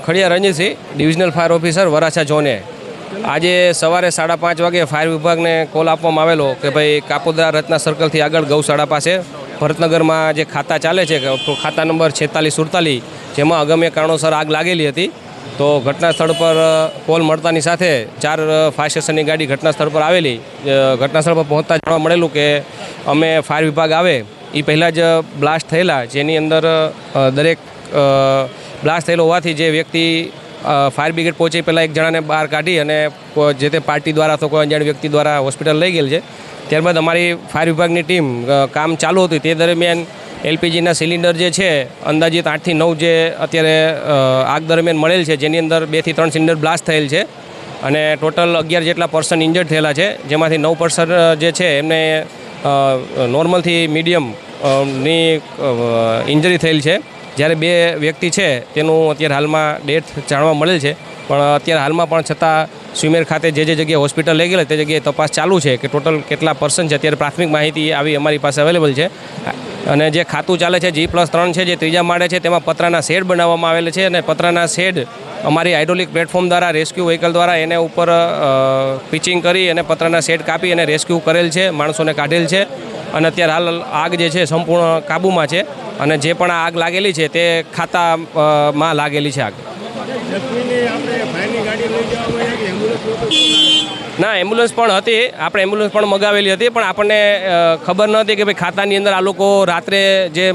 Khadiya Ranjitsinh, divisional fire officer Varachha ઝોને। આજે સવારે 5:30 વાગે ફાયર વિભાગને કોલ આપવામાં આવેલો કે ભાઈ કાપોદ્રા રત્ના સર્કલથી આગળ ગૌશાળા પાસે ભરતનગરમાં જે ખાતા ચાલે છે, ખાતા નંબર 4647, જેમાં અગમ્ય કારણોસર આગ લાગેલી હતી। તો ઘટના સ્થળ પર કોલ મળતાની સાથે 4 ફાયર સ્ટેશનની ગાડી ઘટના સ્થળ પર આવેલી। ઘટના સ્થળ પર પહોંચતા જાણવા મળેલું કે અમે ફાયર વિભાગ આવે એ પહેલાં જ બ્લાસ્ટ થયેલા, જેની અંદર દરેક બ્લાસ્ટ થયેલો હોવાથી જે વ્યક્તિ ફાયર બ્રિગેડ પહોંચે પહેલાં એક જણાને બહાર કાઢી અને જે તે પાર્ટી દ્વારા અથવા કોઈ અજાણ વ્યક્તિ દ્વારા હોસ્પિટલ લઈ ગયેલ છે। ત્યારબાદ અમારી ફાયર વિભાગની ટીમ કામ ચાલુ હતું તે દરમિયાન એલપીજીના સિલિન્ડર જે છે અંદાજિત 8 થી 9 જે અત્યારે આગ દરમિયાન મળેલ છે, જેની અંદર 2 થી 3 સિલિન્ડર બ્લાસ્ટ થયેલ છે અને ટોટલ 11 જેટલા પર્સન ઇન્જર્ડ થયેલા છે, જેમાંથી 9 પર્સન જે છે એમને નોર્મલથી મીડિયમની ઇન્જરી થયેલ છે, જ્યારે 2 વ્યક્તિ છે તેનું અત્યારે હાલમાં ડેથ જાણવા મળેલ છે। પણ અત્યારે હાલમાં પણ છતાં સ્વીમેર ખાતે જે જગ્યાએ હોસ્પિટલ લઈ ગયેલા તે જગ્યાએ તપાસ ચાલુ છે કે ટોટલ કેટલા પર્સન છે। અત્યારે પ્રાથમિક માહિતી આવી અમારી પાસે અવેલેબલ છે અને જે ખાતું ચાલે છે G+3 છે, જે 3જા માળે છે, તેમાં પતરાના શેડ બનાવવામાં આવેલ છે અને પતરાના શેડ અમારી હાઇડ્રોલિક પ્લેટફોર્મ દ્વારા રેસ્ક્યુ વ્હીકલ દ્વારા એને ઉપર પિચિંગ કરી અને પતરાના શેડ કાપી અને રેસ્ક્યુ કરેલ છે, માણસોને કાઢેલ છે અને અત્યારે હાલ આગ જે છે સંપૂર્ણ કાબૂમાં છે અને જે પણ આગ લાગેલી છે તે ખાતામાં લાગેલી છે આગ। ના, એમ્બ્યુલન્સ પણ હતી, આપણે એમ્બ્યુલન્સ પણ મગાવેલી હતી, પણ આપણને ખબર ન હતી કે ભાઈ ખાતાની અંદર આ લોકો રાત્રે જે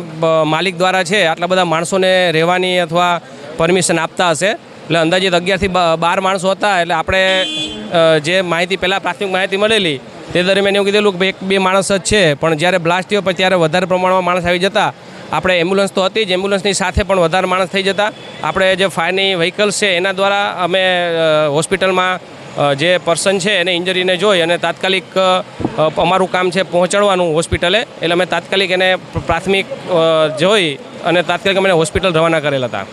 માલિક દ્વારા છે આટલા બધા માણસોને રહેવાની અથવા પરમિશન આપતા હશે, એટલે અંદાજિત 11 થી 12 માણસો હતા। એટલે આપણે જે માહિતી પહેલાં પ્રાથમિક માહિતી મળેલી તે દરમિયાન એવું કીધેલું કે 1-2 માણસ જ છે, પણ જ્યારે બ્લાસ્ટ થયો પછી ત્યારે વધારે પ્રમાણમાં માણસ આવી જતા આપણે એમ્બ્યુલન્સ તો હતી જ, એમ્બ્યુલન્સની સાથે પણ વધારે માણસ થઈ જતા આપણે જે ફાયરની વ્હીકલ્સ છે એના દ્વારા અમે હોસ્પિટલમાં જે પર્સન છે એને ઇન્જરીને જોઈ અને તાત્કાલિક અમારું કામ છે પહોંચાડવાનું હોસ્પિટલે, એટલે અમે તાત્કાલિક એને પ્રાથમિક જોઈ અને તાત્કાલિક અમે હોસ્પિટલ રવાના કરેલા હતા।